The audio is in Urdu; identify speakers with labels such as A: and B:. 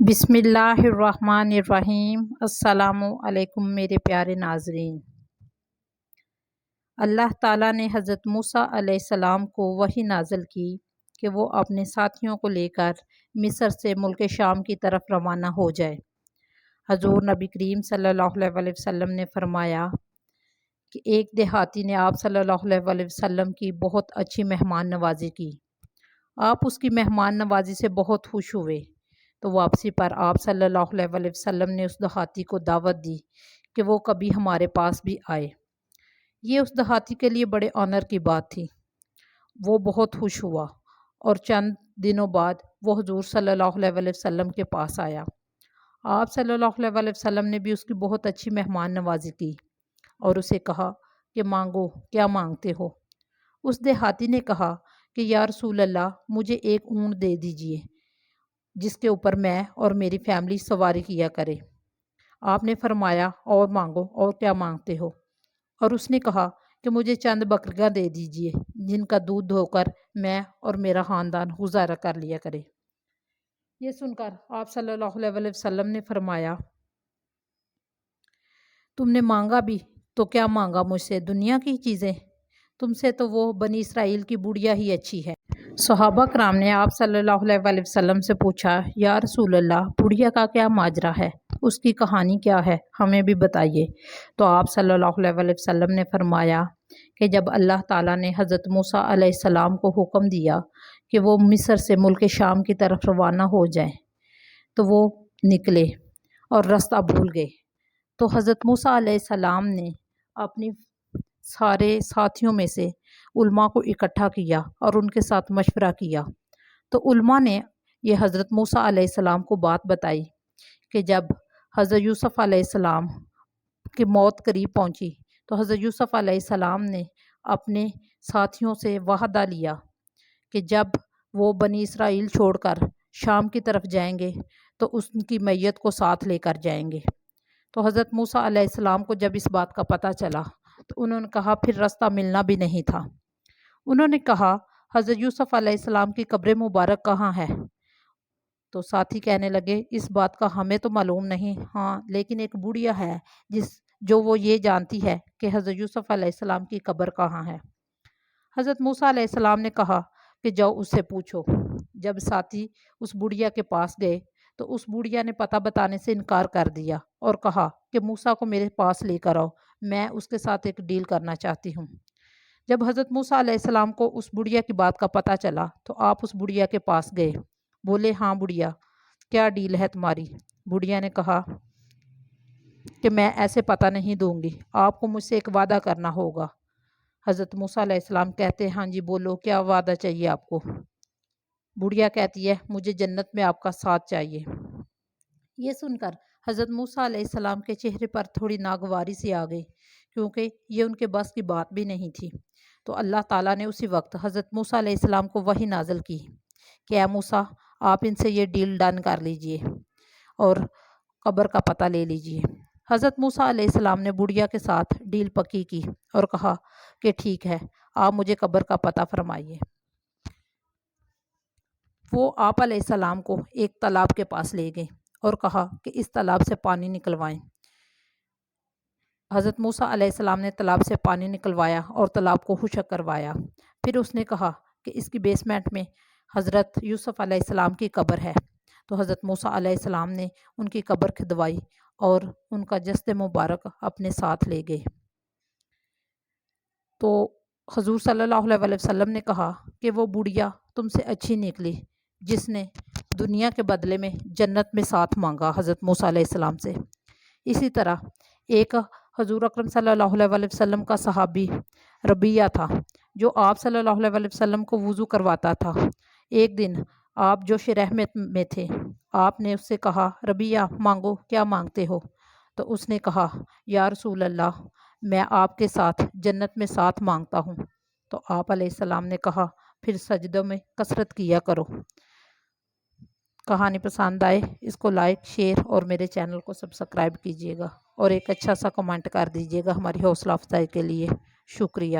A: بسم اللہ الرحمن الرحیم۔ السلام علیکم میرے پیارے ناظرین۔ اللہ تعالیٰ نے حضرت موسیٰ علیہ السلام کو وحی نازل کی کہ وہ اپنے ساتھیوں کو لے کر مصر سے ملک شام کی طرف روانہ ہو جائے۔ حضور نبی کریم صلی اللہ علیہ وسلم نے فرمایا کہ ایک دیہاتی نے آپ صلی اللہ علیہ وسلم کی بہت اچھی مہمان نوازی کی۔ آپ اس کی مہمان نوازی سے بہت خوش ہوئے، تو واپسی پر آپ صلی اللہ علیہ وسلم نے اس دیہاتی کو دعوت دی کہ وہ کبھی ہمارے پاس بھی آئے۔ یہ اس دیہاتی کے لیے بڑے آنر کی بات تھی۔ وہ بہت خوش ہوا اور چند دنوں بعد وہ حضور صلی اللہ علیہ وسلم کے پاس آیا۔ آپ صلی اللہ علیہ وسلم نے بھی اس کی بہت اچھی مہمان نوازی کی اور اسے کہا کہ مانگو، کیا مانگتے ہو؟ اس دیہاتی نے کہا کہ یا رسول اللہ، مجھے ایک اونٹ دے دیجئے جس کے اوپر میں اور میری فیملی سواری کیا کرے۔ آپ نے فرمایا اور مانگو، اور کیا مانگتے ہو؟ اور اس نے کہا کہ مجھے چند بکریاں دے دیجئے جن کا دودھ دھو کر میں اور میرا خاندان گزارا کر لیا کرے۔ یہ سن کر آپ صلی اللہ علیہ وسلم نے فرمایا، تم نے مانگا بھی تو کیا مانگا مجھ سے؟ دنیا کی چیزیں؟ تم سے تو وہ بنی اسرائیل کی بڑھیا ہی اچھی ہے۔ صحابہ کرام نے آپ صلی اللہ علیہ وسلم سے پوچھا، یا رسول اللہ، بڑھیا کا کیا ماجرا ہے؟ اس کی کہانی کیا ہے؟ ہمیں بھی بتائیے۔ تو آپ صلی اللہ علیہ وسلم نے فرمایا کہ جب اللہ تعالیٰ نے حضرت موسیٰ علیہ السلام کو حکم دیا کہ وہ مصر سے ملک شام کی طرف روانہ ہو جائیں، تو وہ نکلے اور رستہ بھول گئے۔ تو حضرت موسیٰ علیہ السلام نے اپنی سارے ساتھیوں میں سے علماء کو اکٹھا کیا اور ان کے ساتھ مشورہ کیا۔ تو علماء نے یہ حضرت موسیٰ علیہ السلام کو بات بتائی کہ جب حضرت یوسف علیہ السلام کی موت قریب پہنچی تو حضرت یوسف علیہ السلام نے اپنے ساتھیوں سے وعدہ لیا کہ جب وہ بنی اسرائیل چھوڑ کر شام کی طرف جائیں گے تو اس کی میت کو ساتھ لے کر جائیں گے۔ تو حضرت موسیٰ علیہ السلام کو جب اس بات کا پتہ چلا تو انہوں نے کہا پھر راستہ ملنا بھی نہیں تھا۔ انہوں نے کہا حضرت یوسف علیہ السلام کی قبر مبارک کہاں ہے؟ تو ساتھی کہنے لگے اس بات کا ہمیں تو معلوم نہیں، ہاں لیکن ایک بڑھیا ہے جو وہ یہ جانتی ہے کہ حضرت یوسف علیہ السلام کی قبر کہاں ہے۔ حضرت موسیٰ علیہ السلام نے کہا کہ جاؤ اس سے پوچھو۔ جب ساتھی اس بڑھیا کے پاس گئے تو اس بڑھیا نے پتہ بتانے سے انکار کر دیا اور کہا کہ موسیٰ کو میرے پاس لے کر آؤ، میں اس کے ساتھ ایک ڈیل کرنا چاہتی ہوں۔ جب حضرت موسیٰ علیہ السلام کو اس بڑھیا کی بات کا پتہ چلا تو آپ اس بڑھیا کے پاس گئے، بولے ہاں بڑھیا، کیا ڈیل ہے تمہاری؟ بڑھیا نے کہا کہ میں ایسے پتہ نہیں دوں گی، آپ کو مجھ سے ایک وعدہ کرنا ہوگا۔ حضرت موسیٰ علیہ السلام کہتے ہیں ہاں جی بولو، کیا وعدہ چاہیے آپ کو؟ بڑھیا کہتی ہے مجھے جنت میں آپ کا ساتھ چاہیے۔ یہ سن کر حضرت موسیٰ علیہ السلام کے چہرے پر تھوڑی ناگواری سی آ گئی، کیونکہ یہ ان کے بس کی بات بھی نہیں تھی۔ تو اللہ تعالیٰ نے اسی وقت حضرت موسیٰ علیہ السلام کو وحی نازل کی کہ اے موسیٰ، آپ ان سے یہ ڈیل ڈن کر لیجئے اور قبر کا پتہ لے لیجئے۔ حضرت موسیٰ علیہ السلام نے بڑھیا کے ساتھ ڈیل پکی کی اور کہا کہ ٹھیک ہے، آپ مجھے قبر کا پتہ فرمائیے۔ وہ آپ علیہ السلام کو ایک تالاب کے پاس لے گئے اور کہا کہ اس تالاب سے پانی نکلوائیں۔ حضرت موسیٰ علیہ السلام نے تالاب سے پانی نکلوایا اور تالاب کو خشک کروایا۔ پھر اس نے کہا کہ اس کی بیسمنٹ میں حضرت یوسف علیہ السلام کی قبر ہے۔ تو حضرت موسیٰ علیہ السلام نے ان کی قبر کھدوائی اور ان کا جسد مبارک اپنے ساتھ لے گئے۔ تو حضور صلی اللہ علیہ وسلم نے کہا کہ وہ بڑھیا تم سے اچھی نکلی جس نے دنیا کے بدلے میں جنت میں ساتھ مانگا حضرت موسیٰ علیہ السلام سے۔ اسی طرح ایک حضور اکرم صلی اللہ علیہ وسلم کا صحابی ربیہ تھا جو آپ صلی اللہ علیہ وسلم کو وضو کرواتا تھا۔ ایک دن آپ جوش رحمت میں تھے، آپ نے اس سے کہا ربیہ مانگو، کیا مانگتے ہو؟ تو اس نے کہا یا رسول اللہ، میں آپ کے ساتھ جنت میں ساتھ مانگتا ہوں۔ تو آپ علیہ السلام نے کہا پھر سجدوں میں کثرت کیا کرو۔ کہانی پسند آئے اس کو لائک، شیئر اور میرے چینل کو سبسکرائب کیجیے گا اور ایک اچھا سا کمنٹ کر دیجیے گا ہماری حوصلہ افزائی کے لیے۔ شکریہ۔